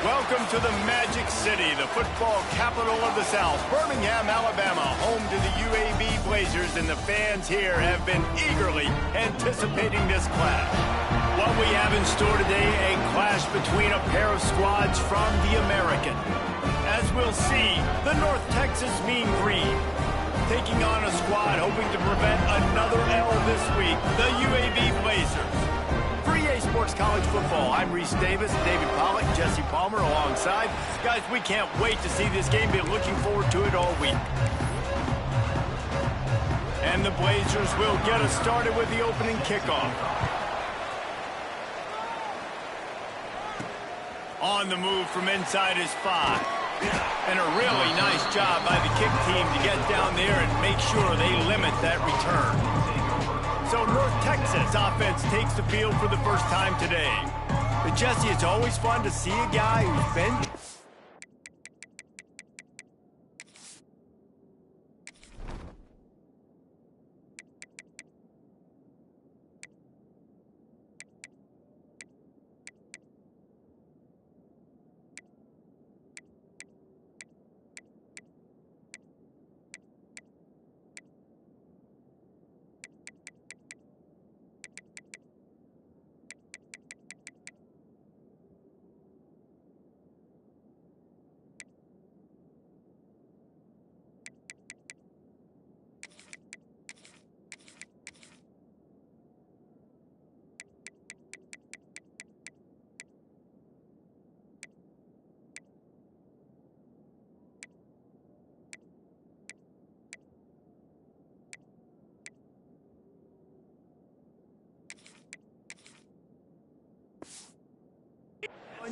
Welcome to the Magic City, the football capital of the South, Birmingham, Alabama, home to the UAB Blazers, and the fans here have been eagerly anticipating this clash. What we have in store today, a clash between a pair of squads from the American. As we'll see, the Norf Texas Mean Green taking on a squad hoping to prevent another L this week, the UAB Blazers. For EA Sports College Football, I'm Reese Davis, David Pollack, Jesse Palmer alongside. Guys, we can't wait to see this game. Been looking forward to it all week. And the Blazers will get us started with the opening kickoff. On the move from inside his 5. And a really nice job by the kick team to get down there and make sure they limit that return. So Norf Texas offense takes the field for the first time today. But Jesse, it's always fun to see a guy who's been...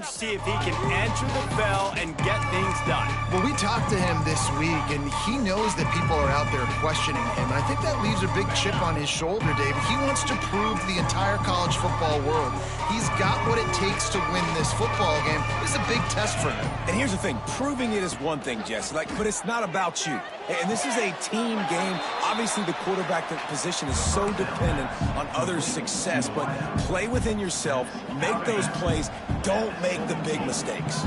See if he can answer the bell and get things done. Well, we talked to him this week, and he knows that people are out there questioning him. And I think that leaves a big chip on his shoulder, David. He wants to prove to the entire college football world he's got what it takes to win this football game. This is a big test for him. And here's the thing. Proving it is one thing, Jesse, but it's not about you. And this is a team game. Obviously, the quarterback position is so dependent on others' success, but play within yourself, make those plays, don't make the big mistakes.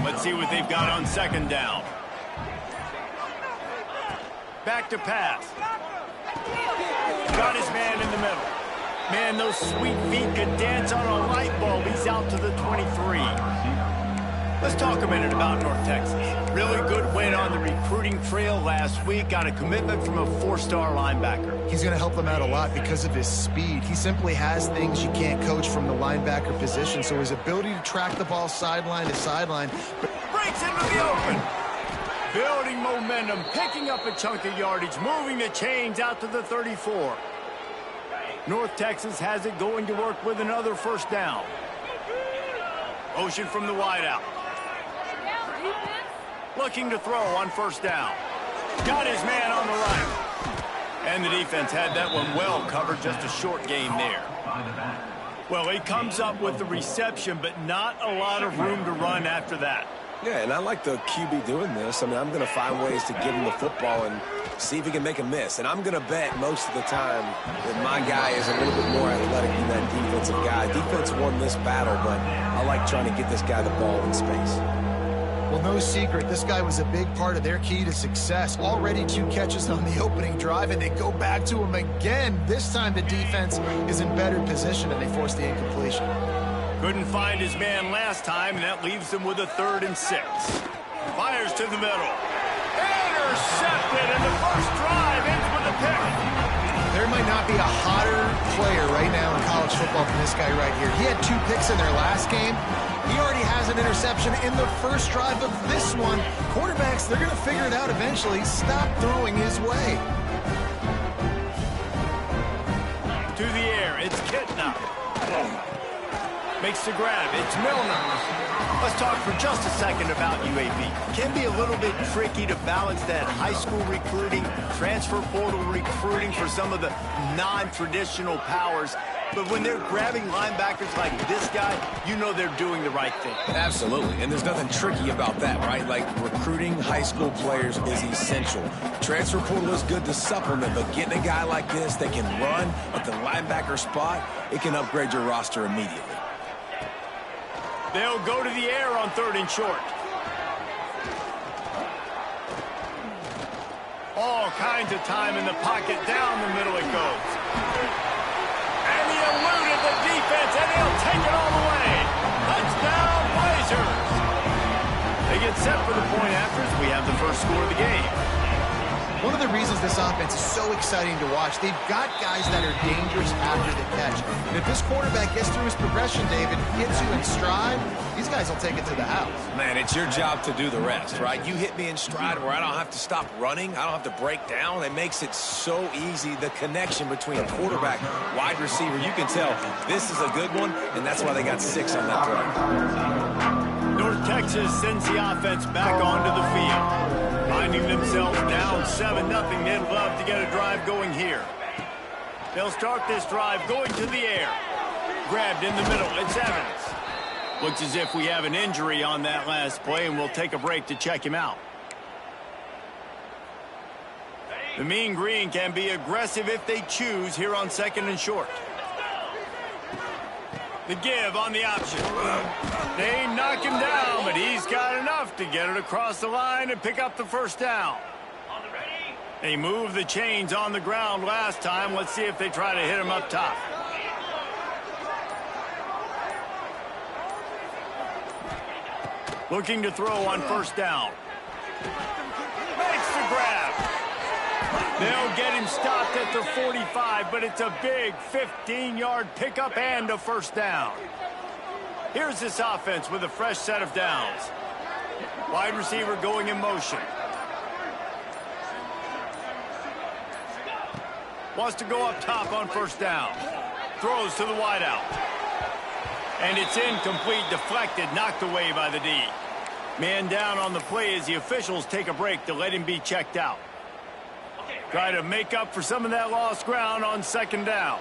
Let's see what they've got on second down. Back to pass. Got his man in the middle. Man, those sweet feet could dance on a light bulb. He's out to the 23. Let's talk a minute about Norf Texas. Really good win on the recruiting trail last week. Got a commitment from a 4-star linebacker. He's going to help them out a lot because of his speed. He simply has things you can't coach from the linebacker position. So his ability to track the ball sideline to sideline. Breaks into the open. Building momentum, picking up a chunk of yardage, moving the chains out to the 34. Norf Texas has it going to work with another first down. Motion from the wideout. Looking to throw on first down. Got his man on the right. And the defense had that one well covered, just a short gain there. Well, he comes up with the reception, but not a lot of room to run after that. Yeah, and I like the QB doing this. I mean, I'm going to find ways to give him the football and see if he can make a miss. And I'm going to bet most of the time that my guy is a little bit more athletic than that defensive guy. Defense won this battle, but I like trying to get this guy the ball in space. Well, no secret, this guy was a big part of their key to success. Already 2 catches on the opening drive, and they go back to him again. This time the defense is in better position, and they force the incompletion. Couldn't find his man last time, and that leaves him with a 3rd and 6. Fires to the middle. Intercepted, and the first drive ends with a pick. There might not be a hotter player right now in college football than this guy right here. He had 2 picks in their last game. He already has an interception in the first drive of this one. Quarterbacks, they're going to figure it out eventually. Stop throwing his way. To the air, it's Kitna. Makes the grab, it's Milner. Let's talk for just a second about UAB. Can be a little bit tricky to balance that high school recruiting, transfer portal recruiting for some of the non-traditional powers. But when they're grabbing linebackers like this guy, you know they're doing the right thing. Absolutely, and there's nothing tricky about that, right? Like, recruiting high school players is essential. Transfer portal is good to supplement, but getting a guy like this that can run at the linebacker spot, it can upgrade your roster immediately. They'll go to the air on 3rd and short. All kinds of time in the pocket. Down the middle it goes. And he eluded the defense, and he'll take it all the way. Touchdown, Blazers. They get set for the point afters. We have the first score of the game. One of the reasons this offense is so exciting to watch, they've got guys that are dangerous after the catch. And if this quarterback gets through his progression, David, gets you in stride, these guys will take it to the house. Man, it's your job to do the rest, right? You hit me in stride where I don't have to stop running. I don't have to break down. It makes it so easy, the connection between quarterback, wide receiver. You can tell this is a good one, and that's why they got 6 on that drive. Norf Texas sends the offense back onto the field. Finding themselves down 7-0, they'd love to get a drive going here. They'll start this drive going to the air. Grabbed in the middle, it's Evans. Looks as if we have an injury on that last play, and we'll take a break to check him out. The Mean Green can be aggressive if they choose here on 2nd and short. The give on the option. They knock him down, but he's got enough to get it across the line and pick up the first down. They moved the chains on the ground last time. Let's see if they try to hit him up top. Looking to throw on 1st down. Makes the grab. They'll get him stopped at the 45, but it's a big 15-yard pickup and a 1st down. Here's this offense with a fresh set of downs. Wide receiver going in motion. Wants to go up top on 1st down. Throws to the wideout. And it's incomplete, deflected, knocked away by the D. Man down on the play as the officials take a break to let him be checked out. Try to make up for some of that lost ground on 2nd down.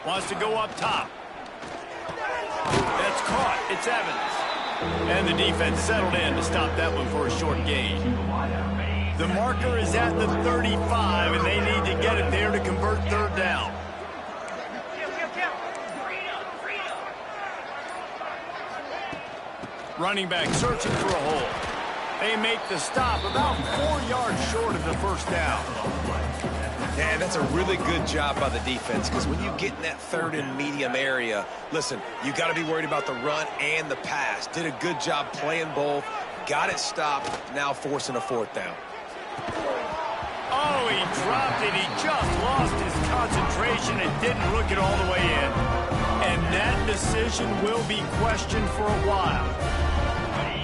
Wants to go up top. That's caught. It's Evans. And the defense settled in to stop that one for a short gain. The marker is at the 35, and they need to get it there to convert 3rd down. Running back searching for a hole. They make the stop about 4 yards short of the 1st down. Yeah, that's a really good job by the defense, because when you get in that 3rd and medium area, listen, you got to be worried about the run and the pass. Did a good job playing both, got it stopped, now forcing a 4th down. Oh, he dropped it. He just lost his concentration and didn't look it all the way in. And that decision will be questioned for a while.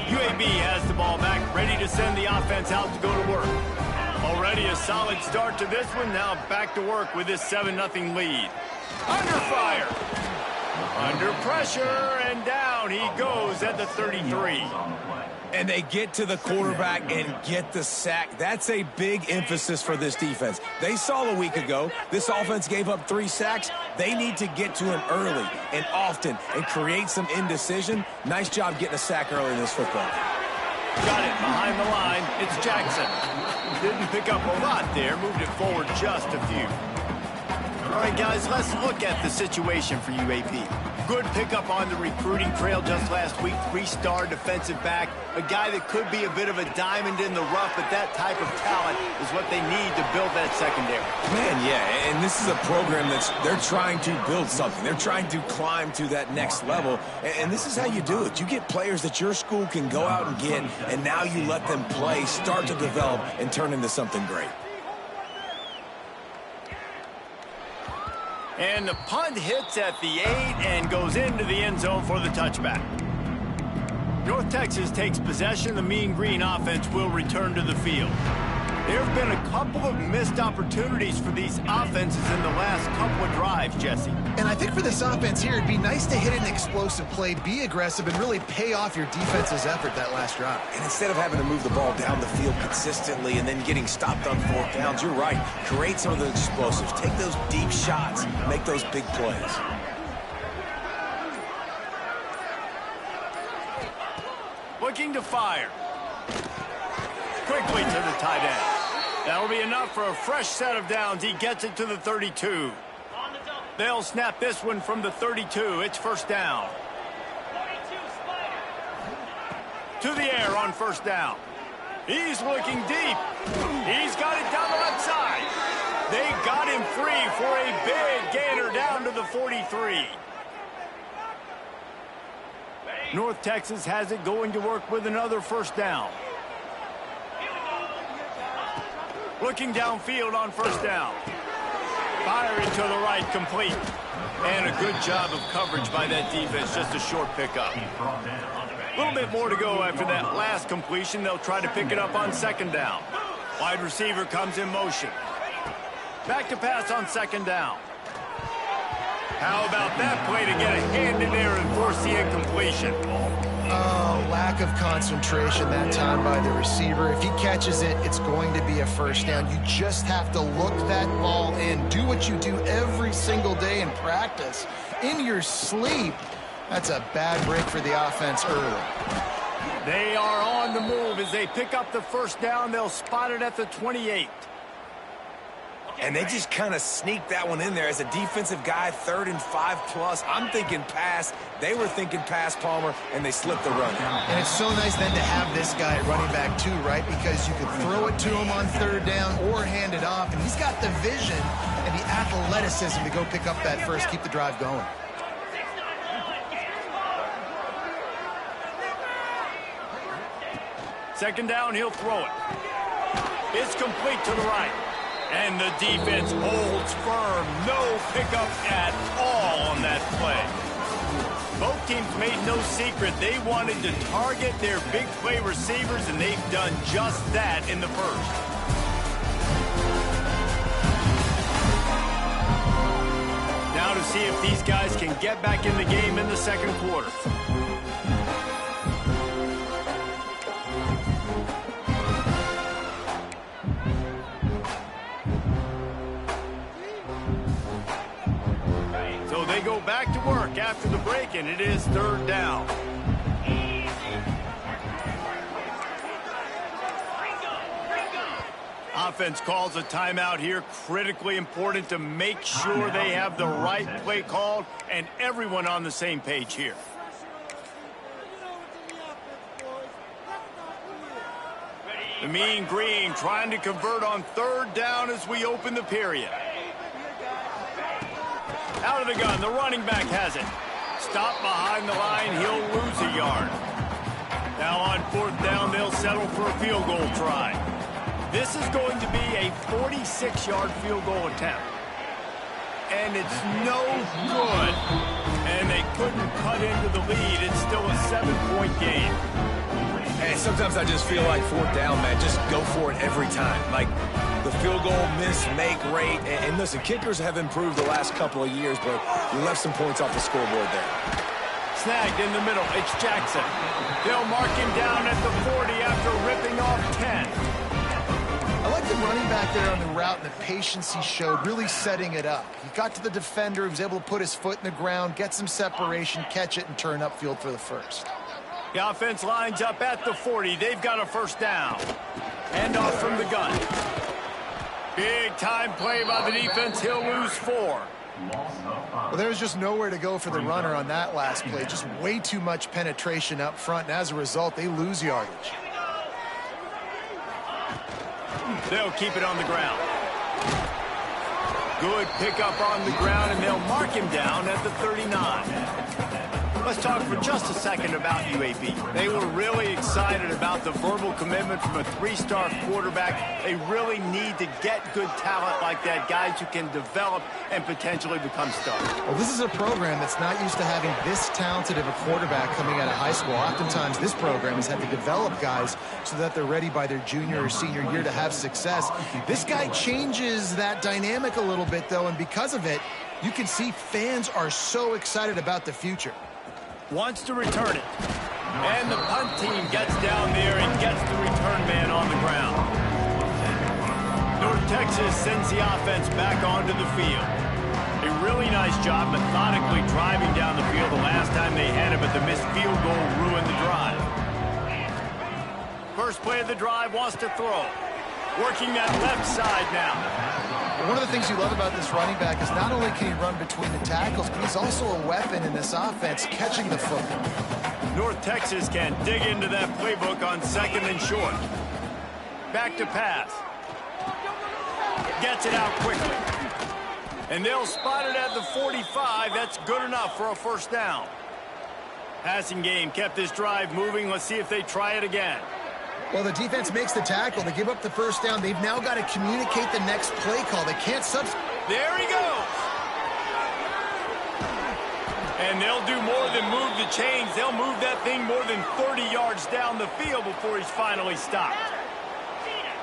UAB has the ball back, ready to send the offense out to go to work. Already a solid start to this one. Now back to work with this 7-0 lead. Under fire. Under pressure, and down he goes at the 33. And they get to the quarterback and get the sack. That's a big emphasis for this defense. They saw a week ago, this offense gave up 3 sacks. They need to get to him early and often and create some indecision. Nice job getting a sack early in this football. Got it behind the line. It's Jackson. Didn't pick up a lot there. Moved it forward just a few. All right, guys, let's look at the situation for UAB. Good pickup on the recruiting trail just last week. 3-star defensive back. A guy that could be a bit of a diamond in the rough, but that type of talent is what they need to build that secondary. Man, yeah, and this is a program they're trying to build something. They're trying to climb to that next level, and this is how you do it. You get players that your school can go out and get, and now you let them play, start to develop, and turn into something great. And the punt hits at the 8 and goes into the end zone for the touchback. Norf Texas takes possession. The Mean Green offense will return to the field. There have been a couple of missed opportunities for these offenses in the last couple of drives, Jesse. And I think for this offense here, it'd be nice to hit an explosive play, be aggressive, and really pay off your defense's effort that last drive. And instead of having to move the ball down the field consistently and then getting stopped on 4th downs, you're right. Create some of those explosives. Take those deep shots. Make those big plays. Looking to fire. Quickly to the tight end. That'll be enough for a fresh set of downs. He gets it to the 32. They'll snap this one from the 32. It's first down. To the air on first down. He's looking deep. He's got it down the left side. They got him free for a big gainer down to the 43. North Texas has it going to work with another first down. Looking downfield on first down. Firing to the right, complete. And a good job of coverage by that defense, just a short pickup. A little bit more to go after that last completion. They'll try to pick it up on second down. Wide receiver comes in motion. Back to pass on second down. How about that play to get a hand in there and force the incompletion? Oh, lack of concentration that time by the receiver. If he catches it, it's going to be a first down. You just have to look that ball in. Do what you do every single day in practice. In your sleep. That's a bad break for the offense early. They are on the move as they pick up the first down. They'll spot it at the 28. And they just kind of sneaked that one in there as a defensive guy, 3rd and 5+. I'm thinking pass. They were thinking pass, Palmer, and they slipped the run. And it's so nice then to have this guy at running back too, right? Because you could throw it to him on third down or hand it off. And he's got the vision and the athleticism to go pick up that first, keep the drive going. Second down, he'll throw it. It's complete to the right. And the defense holds firm. No pickup at all on that play. Both teams made no secret. They wanted to target their big play receivers, and they've done just that in the first. Now to see if these guys can get back in the game in the second quarter. They go back to work after the break, and it is third down. Offense calls a timeout here. Critically important to make sure they have the right play called and everyone on the same page here. The Mean Green trying to convert on third down as we open the period. Out of the gun, the running back has it. Stop behind the line, he'll lose a yard. Now on fourth down, they'll settle for a field goal try. This is going to be a 46-yard field goal attempt. And it's no good. And they couldn't cut into the lead. It's still a 7-point game. And sometimes I just feel like fourth down, man, just go for it every time. Like the field goal miss-make rate. And listen, kickers have improved the last couple of years, but we left some points off the scoreboard there. Snagged in the middle. It's Jackson. They'll mark him down at the 40 after ripping off 10. I like the running back there on the route and the patience he showed, really setting it up. He got to the defender, he was able to put his foot in the ground, get some separation, catch it, and turn upfield for the first. The offense lines up at the 40. They've got a first down. Hand off from the gun. Big time play by the defense. He'll lose 4. Well, there's just nowhere to go for the runner on that last play. Just way too much penetration up front, and as a result, they lose yardage. They'll keep it on the ground. Good pickup on the ground, and they'll mark him down at the 39. Let's talk for just a second about UAB. They were really excited about the verbal commitment from a 3-star quarterback. They really need to get good talent like that, guys who can develop and potentially become stars. Well, this is a program that's not used to having this talented of a quarterback coming out of high school. Oftentimes, this program has had to develop guys so that they're ready by their junior or senior year to have success. This guy changes that dynamic a little bit, though, and because of it, you can see fans are so excited about the future. Wants to return it. And the punt team gets down there and gets the return man on the ground. Norf Texas sends the offense back onto the field. A really nice job methodically driving down the field the last time they had it, but the missed field goal ruined the drive. First play of the drive, wants to throw. Working that left side now. One of the things you love about this running back is not only can he run between the tackles, but he's also a weapon in this offense, catching the football. North Texas can dig into that playbook on 2nd and short. Back to pass. Gets it out quickly. And they'll spot it at the 45. That's good enough for a first down. Passing game kept this drive moving. Let's see if they try it again. Well, the defense makes the tackle. They give up the first down. They've now got to communicate the next play call. They can't There he goes. And they'll do more than move the chains. They'll move that thing more than 30 yards down the field before he's finally stopped.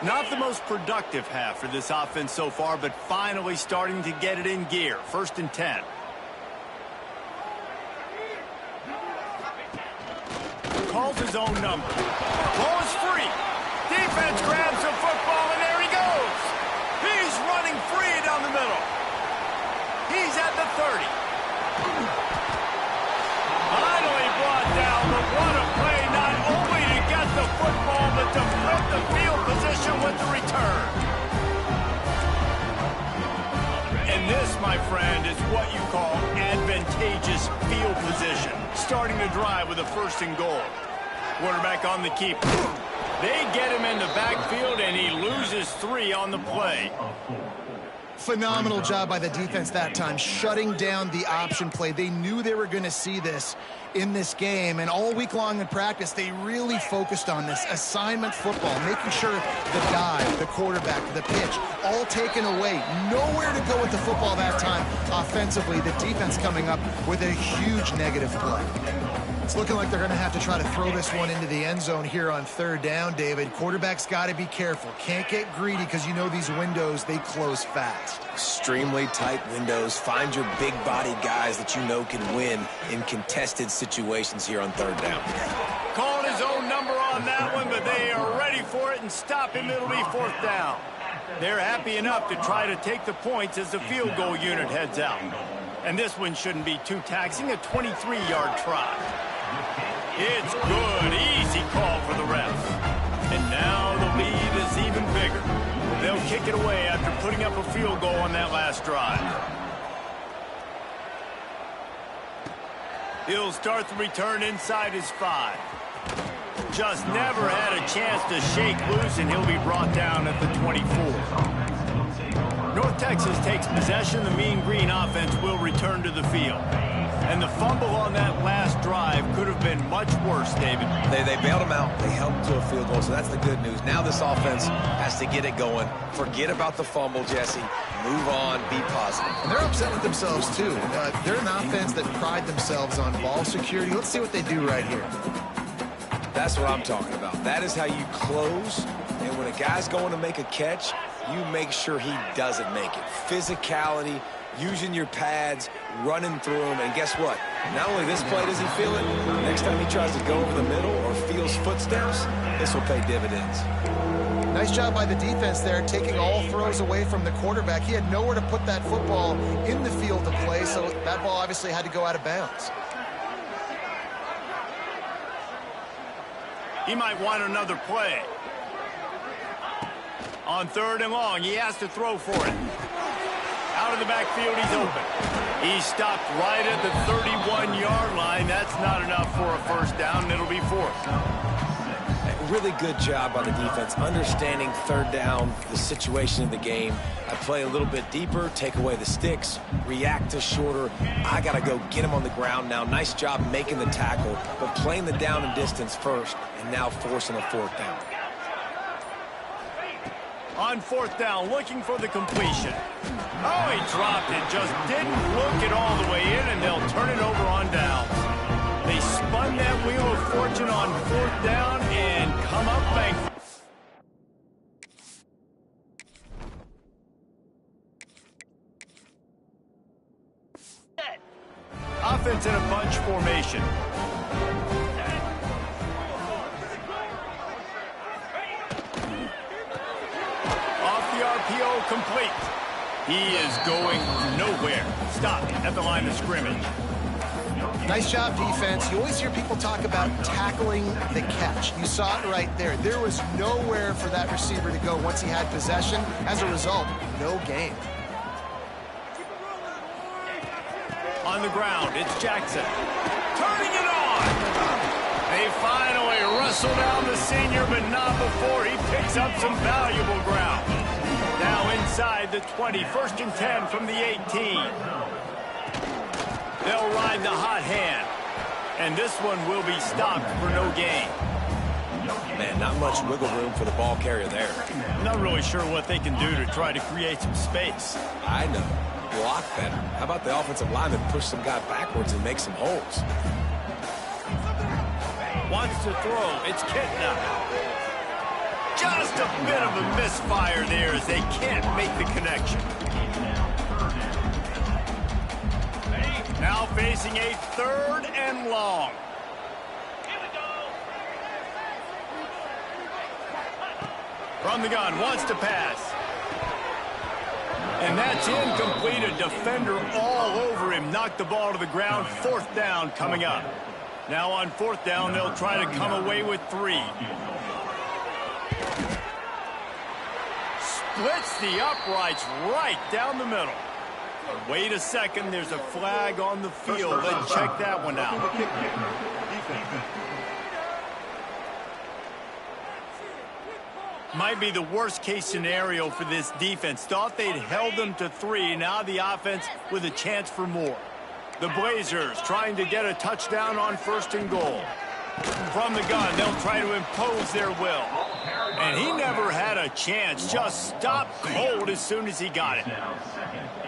Not the most productive half for this offense so far, but finally starting to get it in gear. 1st and 10. Calls his own number. Ball is free. Defense grabs the football, and there he goes. He's running free down the middle. He's at the 30. Finally brought down, but what a play, not only to get the football, but to flip the field position with the return. And this, my friend, is what you call advantageous field position. Starting the drive with a 1st and goal. Quarterback on the keep. They get him in the backfield, and he loses 3 on the play. Phenomenal job by the defense that time, shutting down the option play. They knew they were going to see this in this game, and all week long in practice, they really focused on this assignment football, making sure the dive, the quarterback, the pitch, all taken away. Nowhere to go with the football that time offensively. The defense coming up with a huge negative play. It's looking like they're going to have to try to throw this one into the end zone here on 3rd down, David. Quarterback's got to be careful. Can't get greedy because you know these windows, they close fast. Extremely tight windows. Find your big-bodied guys that you know can win in contested situations here on 3rd down. Called his own number on that one, but they are ready for it and stop him. It'll be 4th down. They're happy enough to try to take the points as the field goal unit heads out. And this one shouldn't be too taxing, a 23-yard try. It's good, easy call for the refs. And now the lead is even bigger. They'll kick it away after putting up a field goal on that last drive. He'll start the return inside his 5. Just never had a chance to shake loose, and he'll be brought down at the 24. North Texas takes possession. The Mean Green offense will return to the field. And the fumble on that last drive could have been much worse, David. They bailed him out. They held him to a field goal, so that's the good news. Now this offense has to get it going. Forget about the fumble, Jesse. Move on. Be positive. And they're upset with themselves, too. They're an offense that pride themselves on ball security. Let's see what they do right here. That's what I'm talking about. That is how you close. And when a guy's going to make a catch, you make sure he doesn't make it. Physicality, using your pads, running through them, and guess what? Not only this play does he feel it, next time he tries to go over the middle or feels footsteps, this will pay dividends. Nice job by the defense there, taking all throws away from the quarterback. He had nowhere to put that football in the field to play, so that ball obviously had to go out of bounds. He might want another play. On 3rd and long, he has to throw for it. Out of the backfield, he's open. He stopped right at the 31-yard line. That's not enough for a first down, and it'll be 4th. Really good job by the defense, understanding 3rd down, the situation in the game. I play a little bit deeper, take away the sticks, react to shorter. I got to go get him on the ground now. Nice job making the tackle, but playing the down and distance first, and now forcing a 4th down. On 4th down, looking for the completion. Oh, he dropped it, just didn't look it all the way in, and they'll turn it over on downs. They spun that wheel of fortune on 4th down and come up bankrupt. Offense in a bunch formation. RPO complete. He is going nowhere. Stop at the line of scrimmage. Nice job, defense. You always hear people talk about tackling the catch. You saw it right there. There was nowhere for that receiver to go once he had possession. As a result, no gain. On the ground, it's Jackson. Turning it on. They finally wrestle down the senior, but not before he picks up some valuable ground. Now inside the 20, 1st and 10 from the 18. They'll ride the hot hand. And this one will be stopped for no gain. Man, not much wiggle room for the ball carrier there. Not really sure what they can do to try to create some space. I know. Block better. How about the offensive lineman push some guy backwards and make some holes? Wants to throw. It's Kitna. Just a bit of a misfire there as they can't make the connection. Now facing a 3rd and long. From the gun, wants to pass. And that's incomplete. A defender all over him. Knocked the ball to the ground. 4th down coming up. Now on 4th down, they'll try to come away with 3. Splits the uprights right down the middle. Wait a second, there's a flag on the field. Let's check that one out. Might be the worst case scenario for this defense. Thought they'd held them to 3. Now the offense with a chance for more. The Blazers trying to get a touchdown on 1st and goal. From the gun, they'll try to impose their will. And he never had a chance. Just stopped cold as soon as he got it.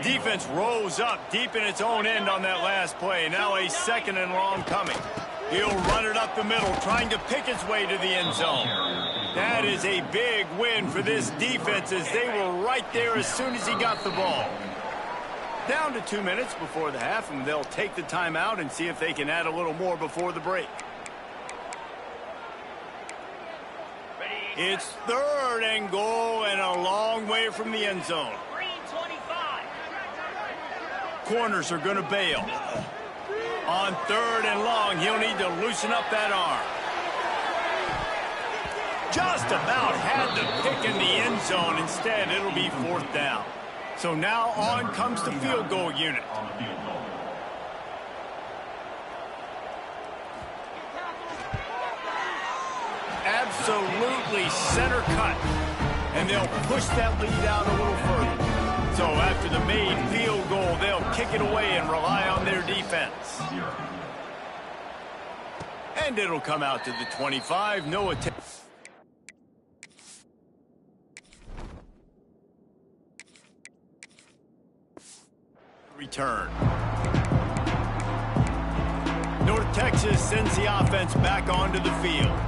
Defense rose up deep in its own end on that last play. Now a 2nd and long coming. He'll run it up the middle, trying to pick his way to the end zone. That is a big win for this defense as they were right there as soon as he got the ball. Down to 2 minutes before the half, and they'll take the timeout and see if they can add a little more before the break. It's 3rd and goal and a long way from the end zone. Corners are going to bail. On 3rd and long, he'll need to loosen up that arm. Just about had the pick in the end zone. Instead, it'll be 4th down. So now on comes the field goal unit. Absolutely center cut. And they'll push that lead out a little further. So after the made field goal, they'll kick it away and rely on their defense. And it'll come out to the 25. No attempt. Return. Norf Texas sends the offense back onto the field.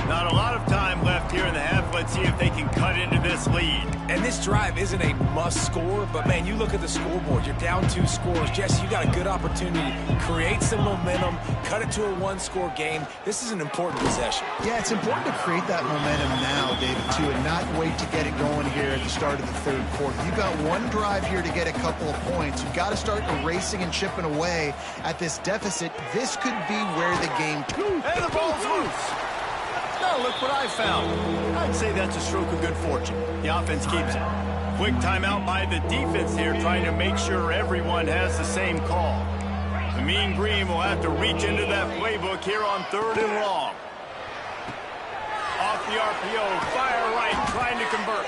Not a lot of time left here in the half. Let's see if they can cut into this lead. And this drive isn't a must score, but man, you look at the scoreboard, you're down 2 scores. Jesse, you got a good opportunity. Create some momentum, cut it to a 1-score game. This is an important possession. Yeah, it's important to create that momentum now, David, too, and not wait to get it going here at the start of the 3rd quarter. You've got one drive here to get a couple of points. You've got to start erasing and chipping away at this deficit. This could be where the game... And the ball's loose. Now look what I found. I'd say that's a stroke of good fortune. The offense keeps it. Quick timeout by the defense here, trying to make sure everyone has the same call. The Mean Green will have to reach into that playbook here on 3rd and long. Off the RPO, fire right, trying to convert.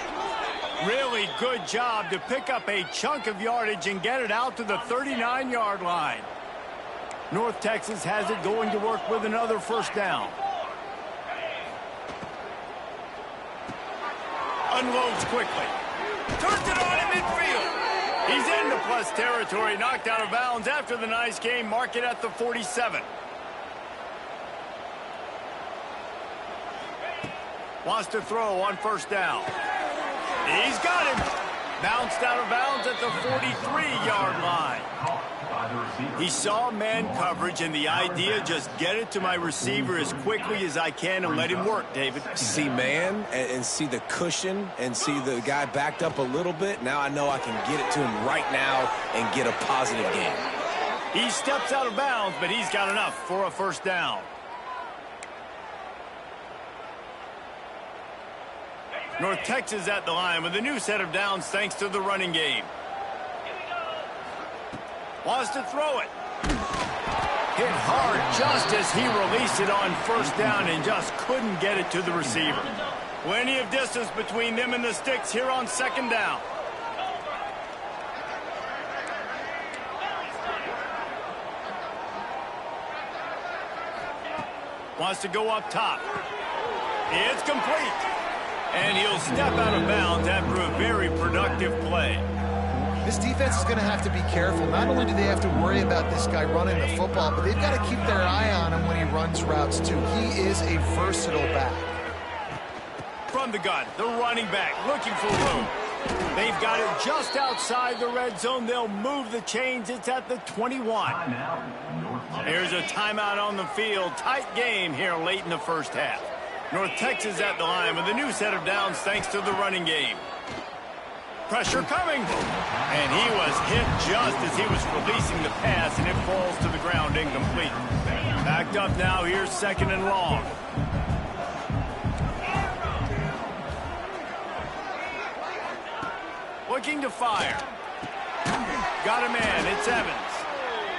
Really good job to pick up a chunk of yardage and get it out to the 39-yard line. Norf Texas has it going to work with another 1st down. Unloads quickly. Turns it on in midfield. He's into plus territory, knocked out of bounds after the nice game. Mark it at the 47. Wants to throw on 1st down. He's got him. Bounced out of bounds at the 43-yard line. He saw man coverage, and the idea, just get it to my receiver as quickly as I can and let him work, David. See man and see the cushion and see the guy backed up a little bit. Now I know I can get it to him right now and get a positive gain. He steps out of bounds, but he's got enough for a 1st down. Norf Texas at the line with a new set of downs thanks to the running game. Wants to throw it. Hit hard just as he released it on first down and just couldn't get it to the receiver. Plenty of distance between them and the sticks here on second down. Wants to go up top. It's complete. And he'll step out of bounds after a very productive play. This defense is going to have to be careful. Not only do they have to worry about this guy running the football, but they've got to keep their eye on him when he runs routes too. He is a versatile back. From the gun, the running back looking for room. They've got it just outside the red zone. They'll move the chains. It's at the 21. Here's a timeout on the field. Tight game here late in the first half. North Texas at the line with a new set of downs thanks to the running game. Pressure coming. And he was hit just as he was releasing the pass, and it falls to the ground incomplete. Backed up now. Here's second and long. Looking to fire. Got a man. It's Evans.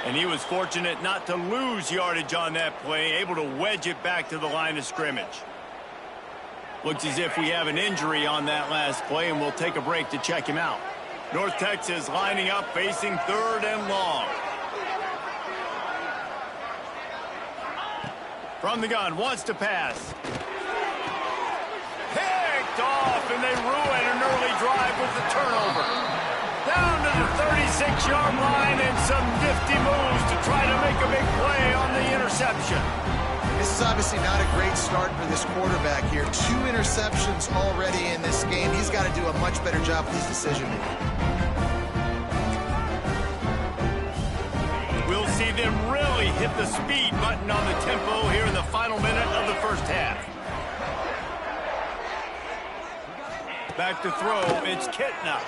And he was fortunate not to lose yardage on that play, able to wedge it back to the line of scrimmage. Looks as if we have an injury on that last play, and we'll take a break to check him out. North Texas lining up, facing third and long. From the gun, wants to pass. Picked off, and they ruin an early drive with the turnover. Down to the 36-yard line, and some nifty moves to try to make a big play on the interception. This is obviously not a great start for this quarterback here. 2 interceptions already in this game. He's got to do a much better job with his decision-making. We'll see them really hit the speed button on the tempo here in the final minute of the first half. Back to throw. It's Kitna.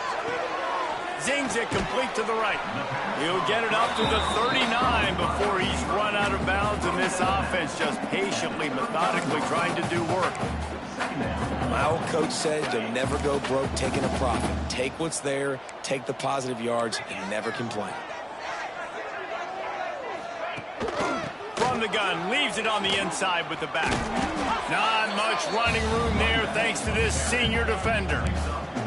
Zings it complete to the right. He'll get it up to the 39 before he's run out of bounds, and this offense just patiently, methodically trying to do work. My old coach said you'll never go broke taking a profit. Take what's there, take the positive yards, and never complain. From the gun, leaves it on the inside with the back. Not much running room there thanks to this senior defender.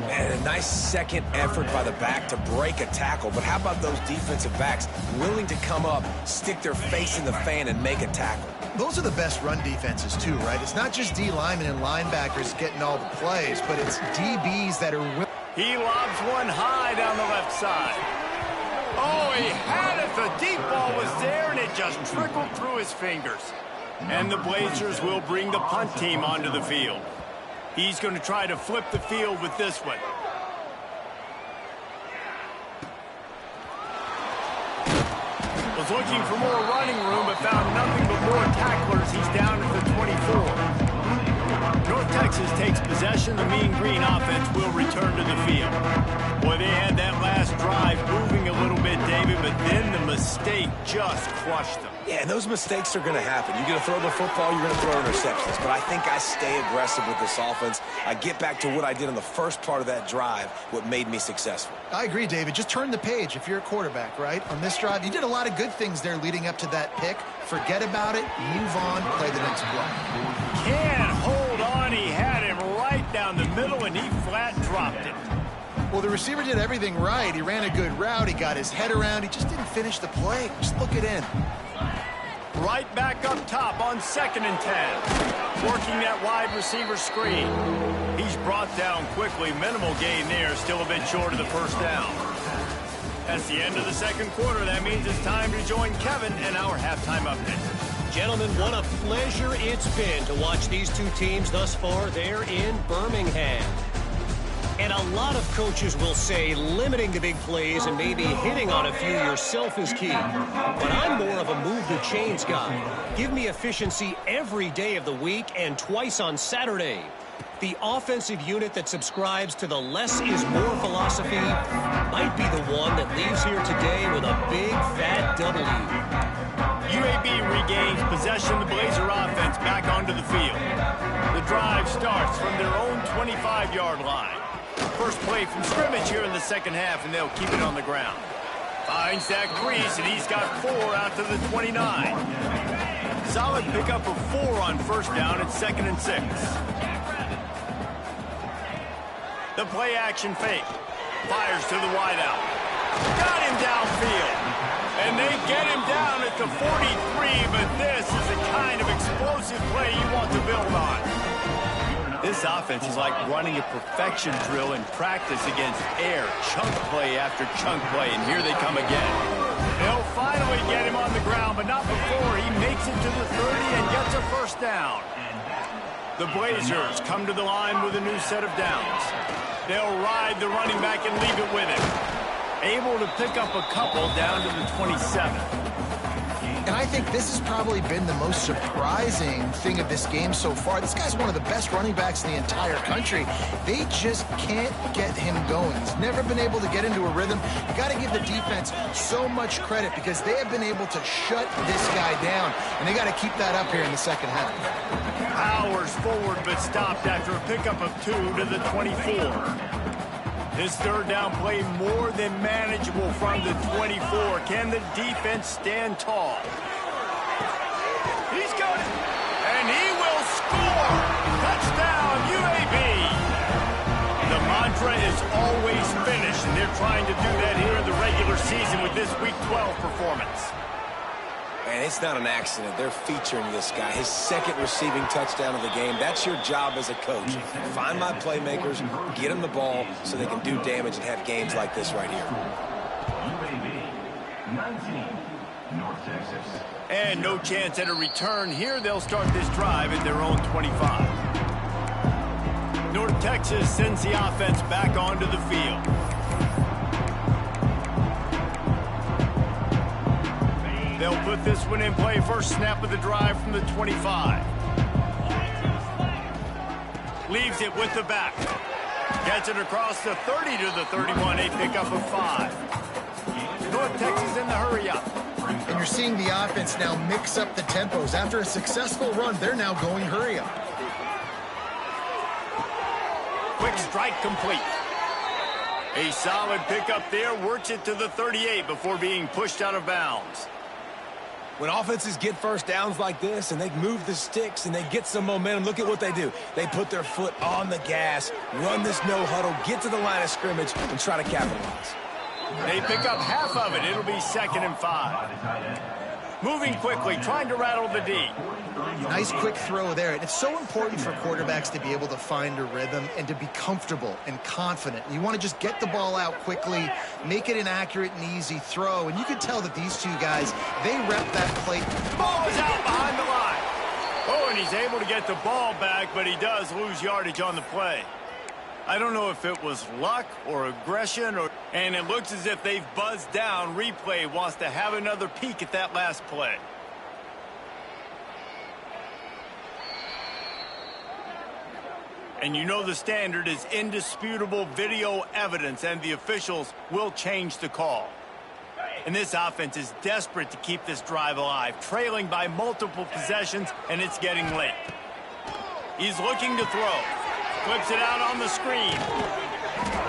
And a nice second effort by the back to break a tackle. But how about those defensive backs willing to come up, stick their face in the fan, and make a tackle? Those are the best run defenses too, right? It's not just D linemen and linebackers getting all the plays, but it's DBs that are willing. He lobs one high down the left side. Oh, he had it. The deep ball was there, and it just trickled through his fingers. And the Blazers will bring the punt team onto the field. He's going to try to flip the field with this one. Was looking for more running room, but found nothing but more tacklers. He's down at the 24. North Texas takes possession. The Mean Green offense will return to the field. Boy, they had that last drive moving a little bit, David, but then the mistake just crushed them. Yeah, and those mistakes are going to happen. You're going to throw the football, you're going to throw interceptions. But I think I stay aggressive with this offense. I get back to what I did in the first part of that drive, what made me successful. I agree, David. Just turn the page if you're a quarterback, right? On this drive, you did a lot of good things there leading up to that pick. Forget about it, move on, play the next play. Can't hold on. He had him right down the middle, and he flat dropped it. Well, the receiver did everything right. He ran a good route. He got his head around. He just didn't finish the play. Just look it in. Right back up top on 2nd and 10. Working that wide receiver screen. He's brought down quickly. Minimal gain there. Still a bit short of the first down. That's the end of the second quarter. That means it's time to join Kevin and our halftime update. Gentlemen, what a pleasure it's been to watch these two teams thus far there in Birmingham. And a lot of coaches will say limiting the big plays and maybe hitting on a few yourself is key. But I'm more of a move the chains guy. Give me efficiency every day of the week and twice on Saturday. The offensive unit that subscribes to the less is more philosophy might be the one that leaves here today with a big fat W. UAB regains possession. The Blazer offense back onto the field. The drive starts from their own 25-yard line. First play from scrimmage here in the second half, and they'll keep it on the ground. Finds that crease, and he's got 4 out to the 29. Solid pickup of 4 on first down at 2nd and 6. The play action fake. Fires to the wideout. Got him downfield. And they get him down at the 43, but this is the kind of explosive play you want to build on. This offense is like running a perfection drill in practice against air. Chunk play after chunk play, and here they come again. They'll finally get him on the ground, but not before he makes it to the 30 and gets a first down. The Blazers come to the line with a new set of downs. They'll ride the running back and leave it with him. Able to pick up a couple down to the 27. And I think this has probably been the most surprising thing of this game so far. This guy's one of the best running backs in the entire country. They just can't get him going. He's never been able to get into a rhythm. You got to give the defense so much credit because they have been able to shut this guy down. And they got to keep that up here in the second half. Powers forward but stopped after a pickup of 2 to the 24. This third down play more than manageable from the 24. Can the defense stand tall? He's got it, and he will score. Touchdown, UAB. The mantra is always finish, and they're trying to do that here in the regular season with this Week 12 performance. And it's not an accident. They're featuring this guy. His 2nd receiving touchdown of the game. That's your job as a coach. Find my playmakers, get them the ball so they can do damage and have games like this right here. UAB 19, Norf Texas. And no chance at a return here. They'll start this drive at their own 25. Norf Texas sends the offense back onto the field. They'll put this one in play. First snap of the drive from the 25. Leaves it with the back. Gets it across the 30 to the 31. A pickup of 5. Norf Texas in the hurry up. And you're seeing the offense now mix up the tempos. After a successful run, they're now going hurry up. Quick strike complete. A solid pickup there. Works it to the 38 before being pushed out of bounds. When offenses get first downs like this and they move the sticks and they get some momentum, look at what they do. They put their foot on the gas, run this no huddle, get to the line of scrimmage, and try to capitalize. They pick up half of it. It'll be 2nd and 5. Moving quickly, trying to rattle the D. Nice quick throw there. And it's so important for quarterbacks to be able to find a rhythm and to be comfortable and confident. You want to just get the ball out quickly, make it an accurate and easy throw. And you can tell that these two guys, they rep that play. Ball is out behind the line. Oh, and he's able to get the ball back, but he does lose yardage on the play. I don't know if it was luck or aggression, and it looks as if they've buzzed down. Replay wants to have another peek at that last play. And you know the standard is indisputable video evidence, and the officials will change the call. And this offense is desperate to keep this drive alive, trailing by multiple possessions, and it's getting late. He's looking to throw. Flips it out on the screen.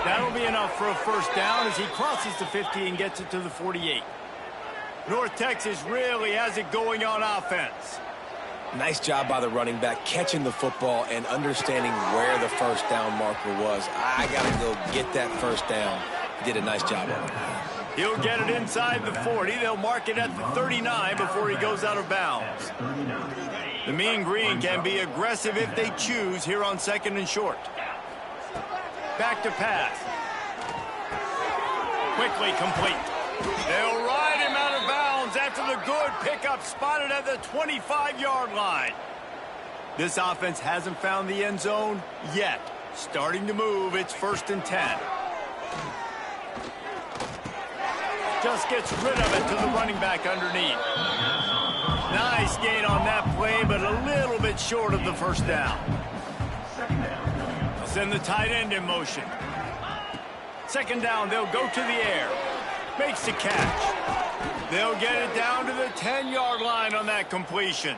That'll be enough for a first down as he crosses the 50 and gets it to the 48. Norf Texas really has it going on offense. Nice job by the running back, catching the football and understanding where the first down marker was. I got to go get that first down. He did a nice job of it. He'll get it inside the 40. They'll mark it at the 39 before he goes out of bounds. The Mean Green can be aggressive if they choose here on 2nd and short. Back to pass. Quickly complete. They'll ride him out of bounds after the good pickup spotted at the 25-yard line. This offense hasn't found the end zone yet. Starting to move. It's 1st and 10. Just gets rid of it to the running back underneath. Nice gain on that play, but a little bit short of the first down. Send the tight end in motion. 2nd down, they'll go to the air. Makes the catch. They'll get it down to the 10-yard line on that completion.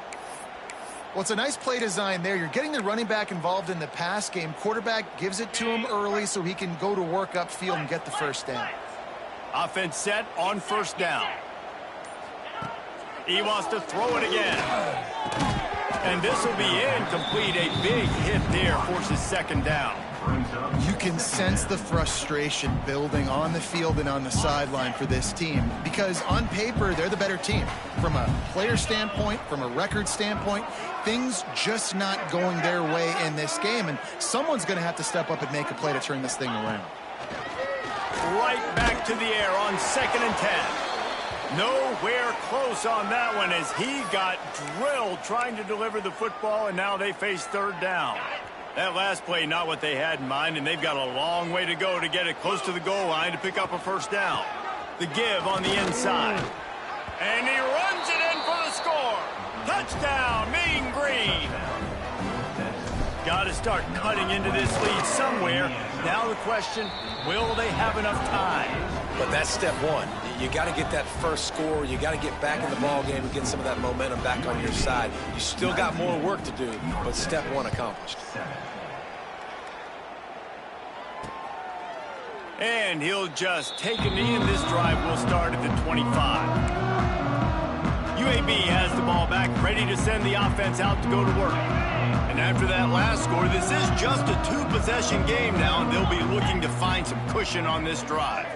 Well, it's a nice play design there. You're getting the running back involved in the pass game. Quarterback gives it to him early so he can go to work upfield and get the first down. Offense set on first down. He wants to throw it again. And this will be incomplete. A big hit there forces second down. You can sense the frustration building on the field and on the sideline for this team because on paper, they're the better team. From a player standpoint, from a record standpoint, things just not going their way in this game, and someone's going to have to step up and make a play to turn this thing around. Right back to the air on 2nd and 10. Nowhere close on that one as he got drilled trying to deliver the football, and now they face third down. That last play, not what they had in mind, and they've got a long way to go to get it close to the goal line to pick up a first down. The give on the inside. And he runs it in for the score. Touchdown, Mean Green. Got to start cutting into this lead somewhere. Now the question, will they have enough time? But that's step one. You got to get that first score. You got to get back in the ball game and get some of that momentum back on your side. You still got more work to do, but step one accomplished. And he'll just take a knee, and this drive will start at the 25. UAB has the ball back, ready to send the offense out to go to work. And after that last score, this is just a two-possession game now, and they'll be looking to find some cushion on this drive.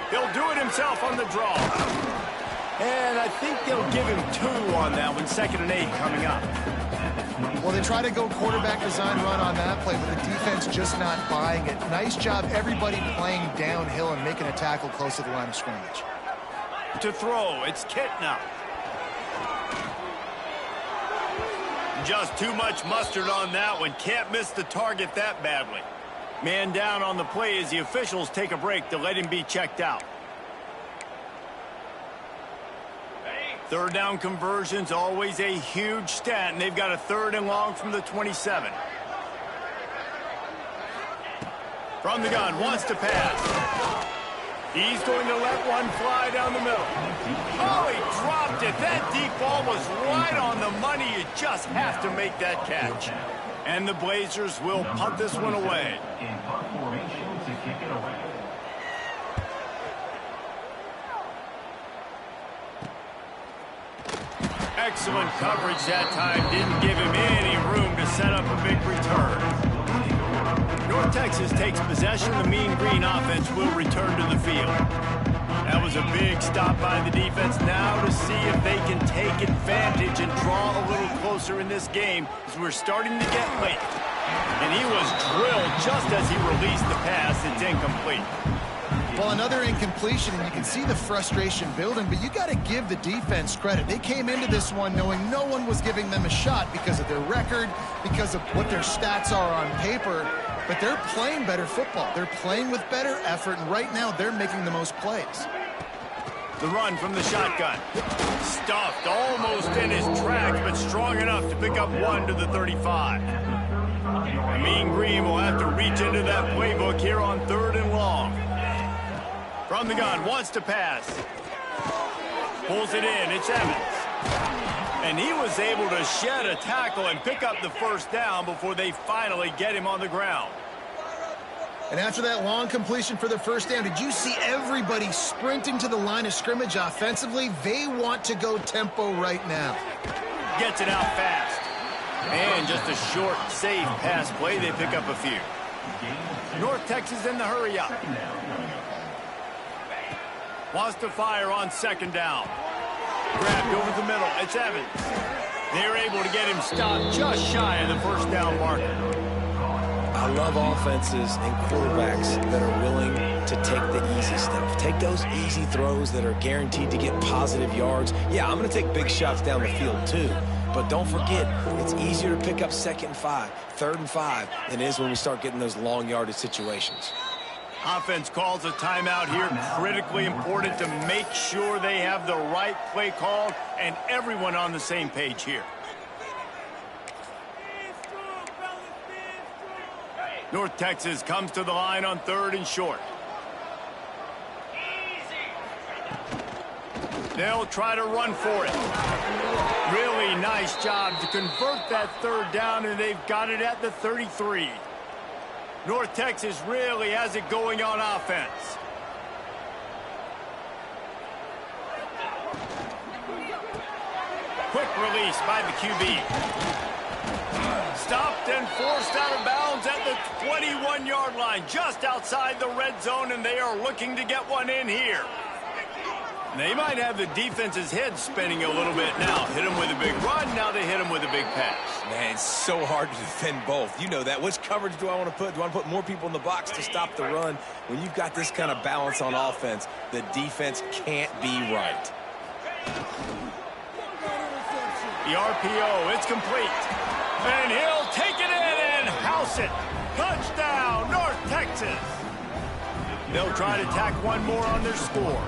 He'll do it himself on the draw. And I think they'll give him 2 on that one, 2nd and 8 coming up. Well, they try to go quarterback design run on that play, but the defense just not buying it. Nice job, everybody playing downhill and making a tackle close to the line of scrimmage. To throw, it's Kitna. Just too much mustard on that one. Can't miss the target that badly. Man down on the play as the officials take a break to let him be checked out. Third down conversions, always a huge stat, and they've got a 3rd and long from the 27. From the gun, wants to pass. He's going to let one fly down the middle. Oh, he dropped it. That deep ball was right on the money. You just have to make that catch. And the Blazers will punt this one away. In punt formation to kick it away. Excellent coverage that time. Didn't give him any room to set up a big return. Norf Texas takes possession. The Mean Green offense will return to the field. That was a big stop by the defense. Now to see if they can take advantage and draw a little closer in this game as we're starting to get late. And he was drilled just as he released the pass. It's incomplete. Well, another incompletion, and you can see the frustration building, but you got to give the defense credit. They came into this one knowing no one was giving them a shot because of their record, because of what their stats are on paper, but they're playing better football. They're playing with better effort, and right now they're making the most plays. The run from the shotgun. Stuffed almost in his tracks, but strong enough to pick up 1 to the 35. The Mean Green will have to reach into that playbook here on 3rd and long. From the gun, wants to pass. Pulls it in, it's Evans. And he was able to shed a tackle and pick up the first down before they finally get him on the ground. And after that long completion for the first down, did you see everybody sprinting to the line of scrimmage offensively? They want to go tempo right now. Gets it out fast. And just a short, safe pass play. They pick up a few. Norf Texas in the hurry up. Wants to fire on 2nd down. Grabbed over the middle. It's Evans. They're able to get him stopped just shy of the first down marker. I love offenses and quarterbacks that are willing to take the easy stuff. Take those easy throws that are guaranteed to get positive yards. Yeah, I'm going to take big shots down the field too. But don't forget, it's easier to pick up 2nd and 5, 3rd and 5 than it is when we start getting those long yardage situations. Offense calls a timeout here. Critically important to make sure they have the right play called and everyone on the same page here. Norf Texas comes to the line on 3rd and short. They'll try to run for it. Really nice job to convert that 3rd down, and they've got it at the 33. North Texas really has it going on offense. Quick release by the QB. Stopped and forced out of bounds at the 21-yard line, just outside the red zone, and they are looking to get one in here. They might have the defense's head spinning a little bit now. Hit them with a big run, now they hit them with a big pass. Man, it's so hard to defend both. You know that. Which coverage do I want to put? Do I want to put more people in the box to stop the run? When you've got this kind of balance on offense, the defense can't be right. The RPO, it's complete. And he'll take it in and house it. Touchdown, North Texas. They'll try to tack one more on their score.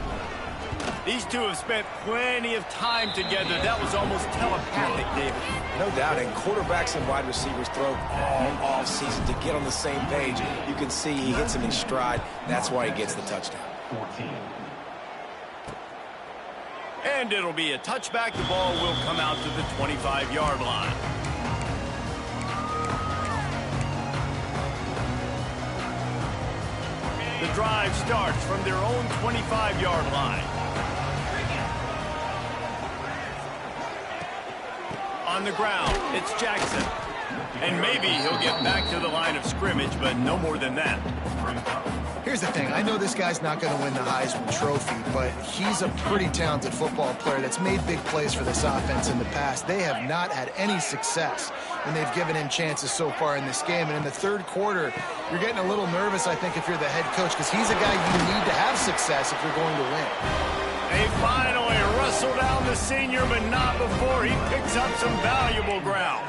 These two have spent plenty of time together. That was almost telepathic, David. No doubt, and quarterbacks and wide receivers throw all offseason to get on the same page. You can see he hits him in stride. That's why he gets the touchdown. 14. And it'll be a touchback. The ball will come out to the 25-yard line. The drive starts from their own 25-yard line. On the ground, it's Jackson. And maybe he'll get back to the line of scrimmage, but no more than that. Here's the thing. I know this guy's not going to win the Heisman Trophy, but he's a pretty talented football player that's made big plays for this offense in the past. They have not had any success when they've given him chances so far in this game. And in the third quarter, you're getting a little nervous, I think, if you're the head coach, because he's a guy you need to have success if you're going to win. They finally wrestle down the senior, but not before he picks up some valuable ground.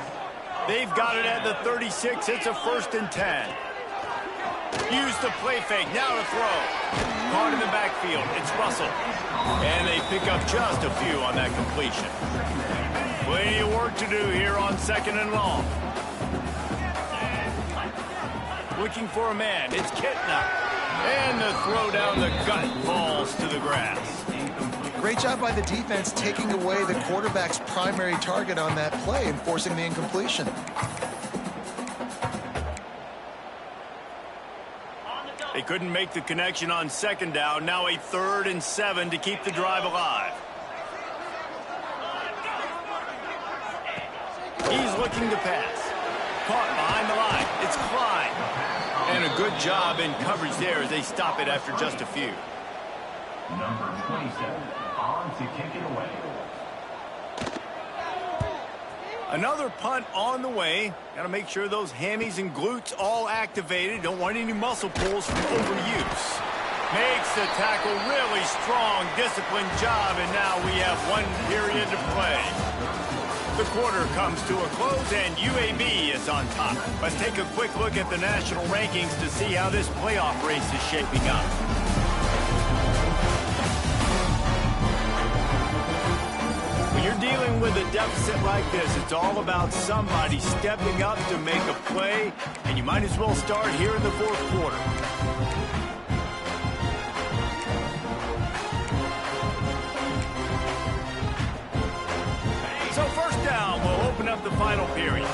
They've got it at the 36. It's a 1st and 10. Use the play fake, now to throw. Caught in the backfield, it's Russell. And they pick up just a few on that completion. Plenty of work to do here on 2nd and long. Looking for a man, it's Kitna. And the throw down the gut falls to the grass. Great job by the defense taking away the quarterback's primary target on that play and forcing the incompletion. They couldn't make the connection on 2nd down. Now a 3rd and 7 to keep the drive alive. He's looking to pass. Caught behind the line. It's Klein. And a good job in coverage there as they stop it after just a few. Number 27, on to kick it away. Another punt on the way. Got to make sure those hammies and glutes all activated. Don't want any muscle pulls from overuse. Makes the tackle really strong, disciplined job, and now we have 1 period to play. The quarter comes to a close, and UAB is on top. Let's take a quick look at the national rankings to see how this playoff race is shaping up. When you're dealing with a deficit like this, it's all about somebody stepping up to make a play, and you might as well start here in the 4th quarter. So 1st down will open up the final period.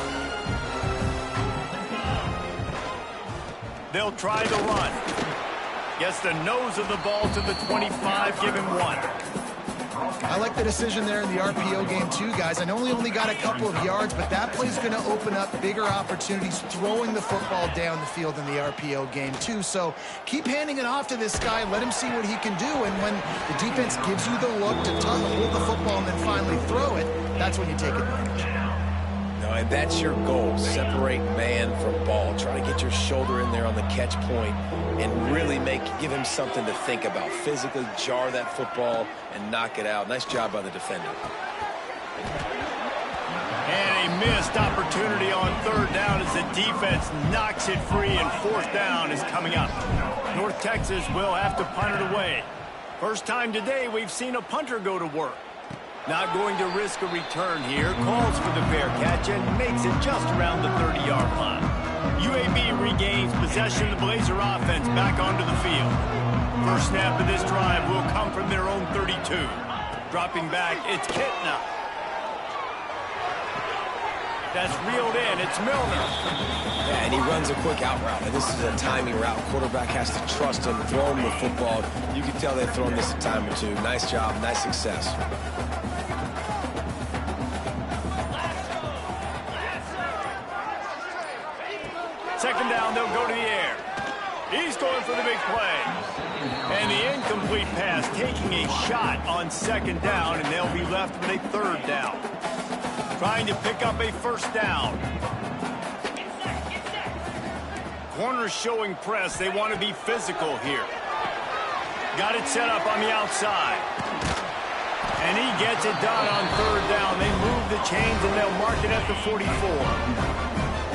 They'll try the run. Gets the nose of the ball to the 25, give him 1. I like the decision there in the RPO game too, guys. I know he only got a couple of yards, but that play's going to open up bigger opportunities throwing the football down the field in the RPO game too. So keep handing it off to this guy. Let him see what he can do. And when the defense gives you the look to hold the football and then finally throw it, that's when you take advantage. No, and that's your goal. Separate man from ball. Try to get your shoulder in there on the catch point and really give him something to think about. Physically jar that football and knock it out. Nice job by the defender. And a missed opportunity on 3rd down as the defense knocks it free, and 4th down is coming up. North Texas will have to punt it away. First time today we've seen a punter go to work. Not going to risk a return here. Calls for the fair catch and makes it just around the 30-yard line. UAB regains possession of the Blazer offense back onto the field. First snap of this drive will come from their own 32. Dropping back, it's Kitna. That's reeled in. It's Milner. Yeah, and he runs a quick out route. And this is a timing route. Quarterback has to trust him, throw him the football. You can tell they've thrown this a time or two. Nice job, nice success. Second down, they'll go to the air. He's going for the big play. And the incomplete pass taking a shot on second down, and they'll be left with a third down. Trying to pick up a first down. Corners showing press. They want to be physical here. Got it set up on the outside. And he gets it done on third down. They move the chains, and they'll mark it at the 44.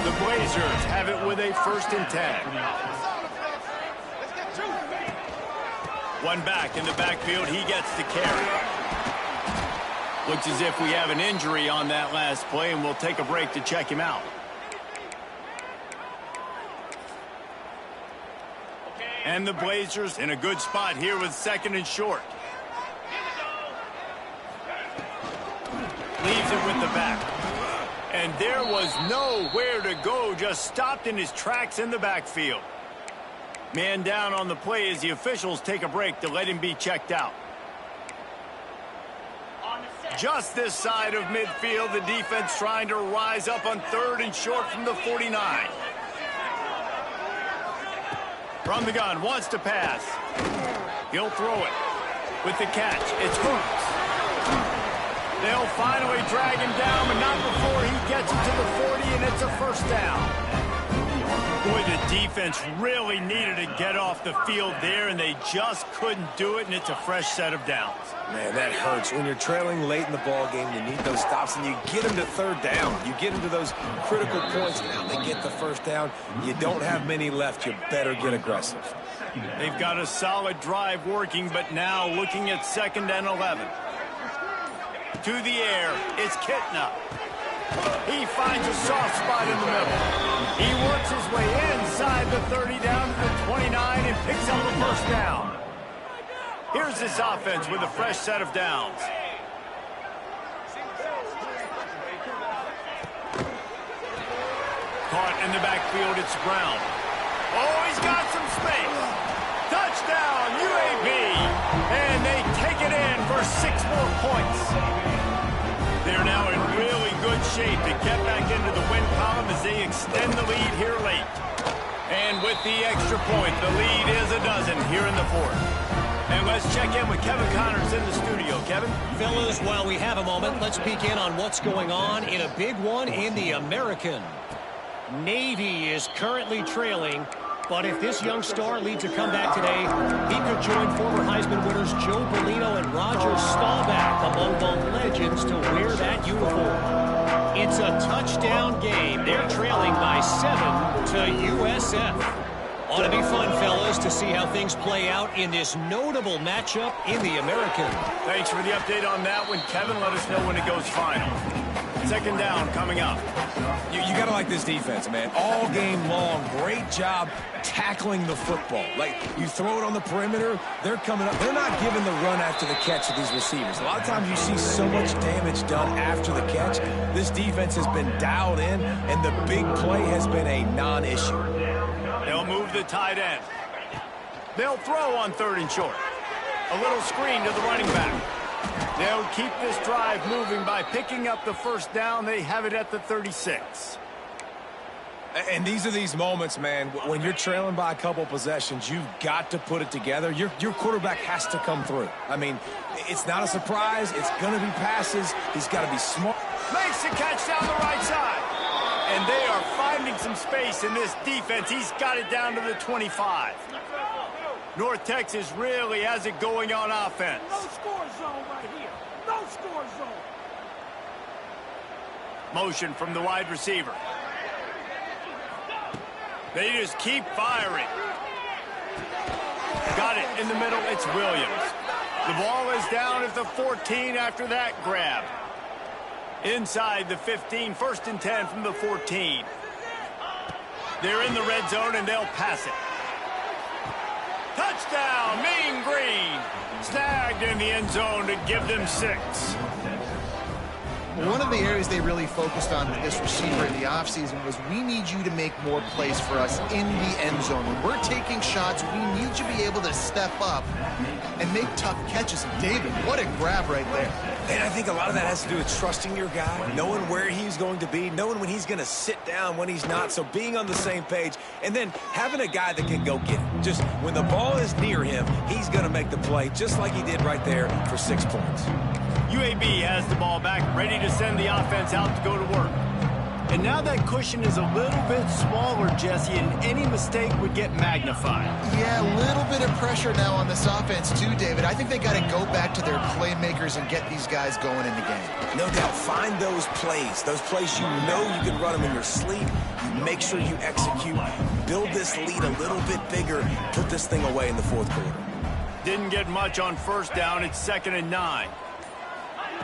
The Blazers have it with a 1st and 10. One back in the backfield. He gets the carry. Looks as if we have an injury on that last play, and we'll take a break to check him out. And the Blazers in a good spot here with 2nd and short. Leaves it with the back. And there was nowhere to go, just stopped in his tracks in the backfield. Man down on the play as the officials take a break to let him be checked out. Just this side of midfield, the defense trying to rise up on 3rd and short from the 49. From the gun, wants to pass. He'll throw it. With the catch, it's Hooks. They'll finally drag him down, but not before he gets it to the 40, and it's a first down. Boy, the defense really needed to get off the field there, and they just couldn't do it, and it's a fresh set of downs. Man, that hurts. When you're trailing late in the ball game, you need those stops, and you get them to third down. You get them to those critical points. Now they get the first down. You don't have many left. You better get aggressive. They've got a solid drive working, but now looking at 2nd and 11. To the air, it's Kitna. He finds a soft spot in the middle. He works his way inside the 30 down to the 29 and picks up the first down. Here's this offense with a fresh set of downs. Caught in the backfield, it's Brown. Oh, he's got some space. Touchdown, UAB. And they take it in for 6 more points. They're now in really good shape to get back into the win column as they extend the lead here late. And with the extra point, the lead is a dozen here in the 4th. And let's check in with Kevin Connors in the studio. Kevin? Fellas, while we have a moment, let's peek in on what's going on in a big one in the American. Navy is currently trailing, but if this young star leads a comeback today, he could join former Heisman winners Joe Bellino and Roger Staubach among the legends to wear that uniform. It's a touchdown game. They're trailing by 7 to USF. Ought to be fun, fellas, to see how things play out in this notable matchup in the American. Thanks for the update on that one, Kevin. Let us know when it goes final. 2nd down coming up. You got to like this defense, man. All game long, great job tackling the football. Like, you throw it on the perimeter, they're coming up. They're not giving the run after the catch to these receivers. A lot of times you see so much damage done after the catch. This defense has been dialed in, and the big play has been a non-issue. They'll move the tight end. They'll throw on 3rd and short. A little screen to the running back. They'll keep this drive moving by picking up the first down. They have it at the 36. And these are these moments, man, when you're trailing by a couple possessions, you've got to put it together. Your quarterback has to come through. I mean, it's not a surprise. It's going to be passes. He's got to be smart. Makes the catch down the right side. And they are finding some space in this defense. He's got it down to the 25. North Texas really has it going on offense. No score zone right here. No score zone. Motion from the wide receiver. They just keep firing. Got it in the middle. It's Williams. The ball is down at the 14 after that grab. Inside the 15, 1st and 10 from the 14. They're in the red zone, and they'll pass it. Touchdown, Mean Green. Snagged in the end zone to give them 6. One of the areas they really focused on with this receiver in the offseason was we need you to make more plays for us in the end zone. When we're taking shots, we need you to be able to step up and make tough catches. And David, what a grab right there. And I think a lot of that has to do with trusting your guy, knowing where he's going to be, knowing when he's going to sit down, when he's not, so being on the same page, and then having a guy that can go get it. Just when the ball is near him, he's going to make the play, just like he did right there for 6 points. UAB has the ball back, ready to send the offense out to go to work. And now that cushion is a little bit smaller, Jesse, and any mistake would get magnified. Yeah, a little bit of pressure now on this offense too, David. I think they got to go back to their playmakers and get these guys going in the game. No doubt, find those plays you know you can run them in your sleep. You make sure you execute, build this lead a little bit bigger, put this thing away in the fourth quarter. Didn't get much on first down. It's 2nd and 9.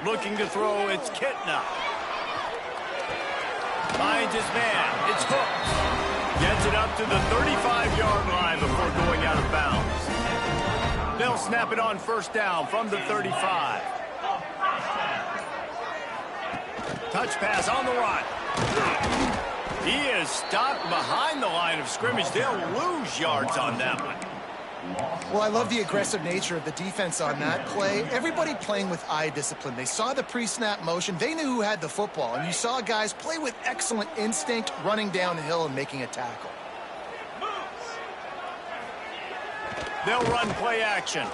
Looking to throw, it's Kitna. Finds his man. It's hooked. Gets it up to the 35-yard line before going out of bounds. They'll snap it on first down from the 35. Touch pass on the run. He is stopped behind the line of scrimmage. They'll lose yards on that one. Well, I love the aggressive nature of the defense on that play. Everybody playing with eye discipline. They saw the pre-snap motion. They knew who had the football. And you saw guys play with excellent instinct, running down the hill and making a tackle. They'll run play action.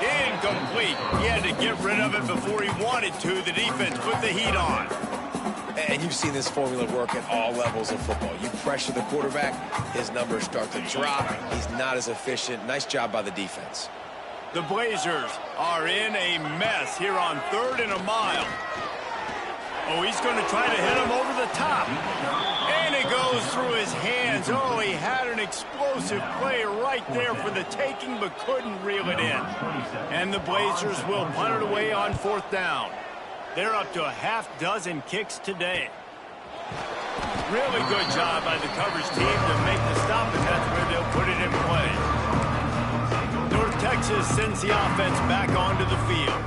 Incomplete. He had to get rid of it before he wanted to. The defense put the heat on. And you've seen this formula work at all levels of football. You pressure the quarterback, his numbers start to drop. He's not as efficient. Nice job by the defense. The Blazers are in a mess here on 3rd and a mile. Oh, he's going to try to hit him over the top. And it goes through his hands. Oh, he had an explosive play right there for the taking, but couldn't reel it in. And the Blazers will punt it away on 4th down. They're up to a half-dozen kicks today. Really good job by the coverage team to make the stop, and that's where they'll put it in play. Norf Texas sends the offense back onto the field.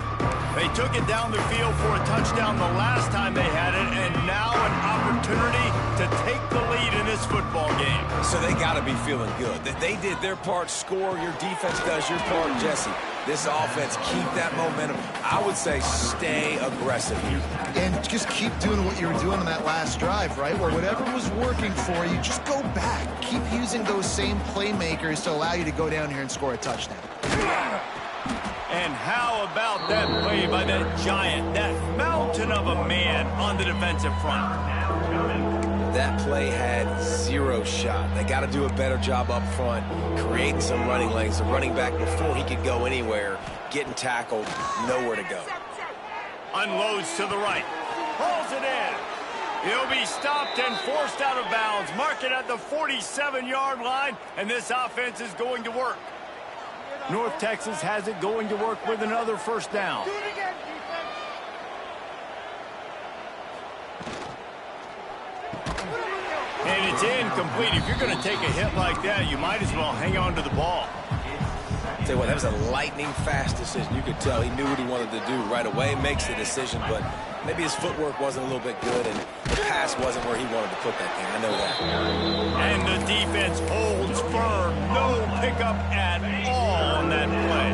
They took it down the field for a touchdown the last time they had it, and now an opportunity to take the lead in this football game. So they got to be feeling good. They did their part, score. Your defense does your part, Jesse. This offense, keep that momentum. I would say stay aggressive here. And just keep doing what you were doing on that last drive, right? Where whatever was working for you, just go back. Keep using those same playmakers to allow you to go down here and score a touchdown. And how about that play by that giant, that mountain of a man on the defensive front? That play had 0 shot. They got to do a better job up front, creating some running lanes. The running back, before he could go anywhere, getting tackled, nowhere to go. Unloads to the right. Pulls it in. He'll be stopped and forced out of bounds. Mark it at the 47-yard line, and this offense is going to work. Norf Texas has it going to work with another first down. And it's incomplete. If you're going to take a hit like that, you might as well hang on to the ball. Tell you what, that was a lightning-fast decision. You could tell he knew what he wanted to do right away, makes the decision, but maybe his footwork wasn't a little bit good, and the pass wasn't where he wanted to put that thing. I know that. And the defense holds firm. No pickup at all on that play.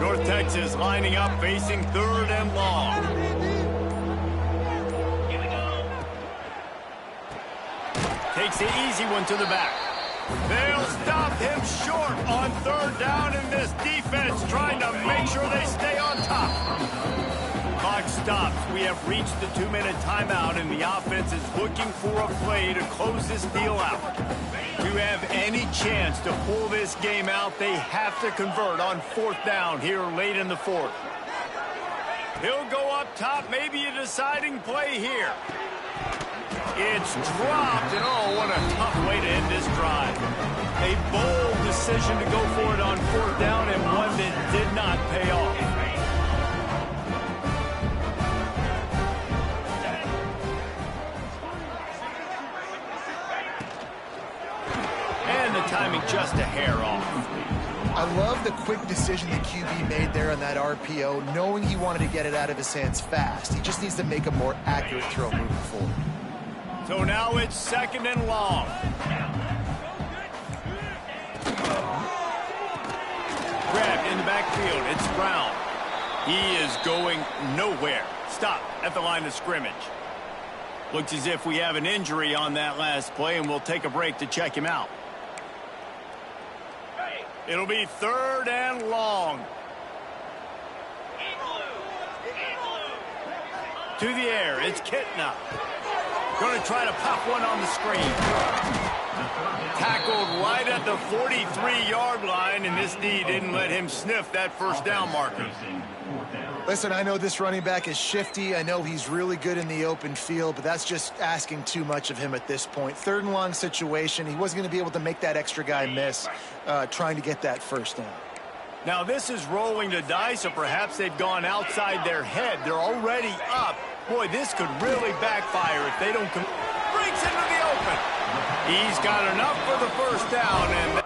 Norf Texas lining up, facing 3rd and long. Takes the easy one to the back. They'll stop him short on 3rd down, and this defense trying to make sure they stay on top. Clock stops. We have reached the 2-minute timeout, and the offense is looking for a play to close this deal out. To have any chance to pull this game out, they have to convert on 4th down here late in the 4th. He'll go up top, maybe a deciding play here. It's dropped, and oh, what a tough way to end this drive. A bold decision to go for it on 4th down, and one that did not pay off. And the timing just a hair off. I love the quick decision the QB made there on that RPO, knowing he wanted to get it out of his hands fast. He just needs to make a more accurate throw moving forward. So now it's 2nd and long. Grabbed in the backfield. It's Brown. He is going nowhere. Stop at the line of scrimmage. Looks as if we have an injury on that last play, and we'll take a break to check him out. It'll be 3rd and long. To the air, it's Kitna. Going to try to pop one on the screen. Tackled right at the 43-yard line, and this D didn't let him sniff that first down marker. Listen, I know this running back is shifty. I know he's really good in the open field, but that's just asking too much of him at this point. 3rd and long situation. He wasn't going to be able to make that extra guy miss trying to get that first down. Now, this is rolling the dice, or perhaps they've gone outside their head. They're already up. Boy, this could really backfire if they don't breaks into the open. He's got enough for the first down, and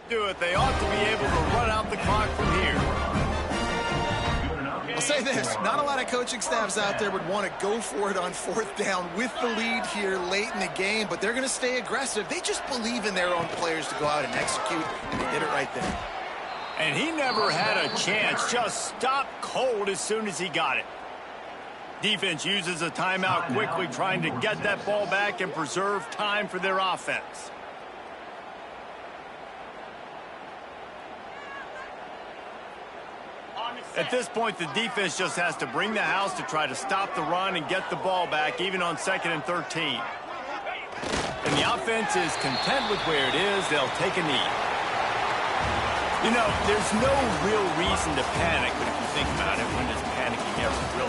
do it. They ought to be able to run out the clock from here. I'll say this, not a lot of coaching staffs out there would want to go for it on 4th down with the lead here late in the game, but they're going to stay aggressive. They just believe in their own players to go out and execute, and they did it right there. And he never had a chance, just stopped cold as soon as he got it. Defense uses a timeout quickly, trying to get that ball back and preserve time for their offense. At this point, the defense just has to bring the house to try to stop the run and get the ball back, even on 2nd and 13. And the offense is content with where it is. They'll take a knee. You know, there's no real reason to panic, but if you think about it, when does panicking ever really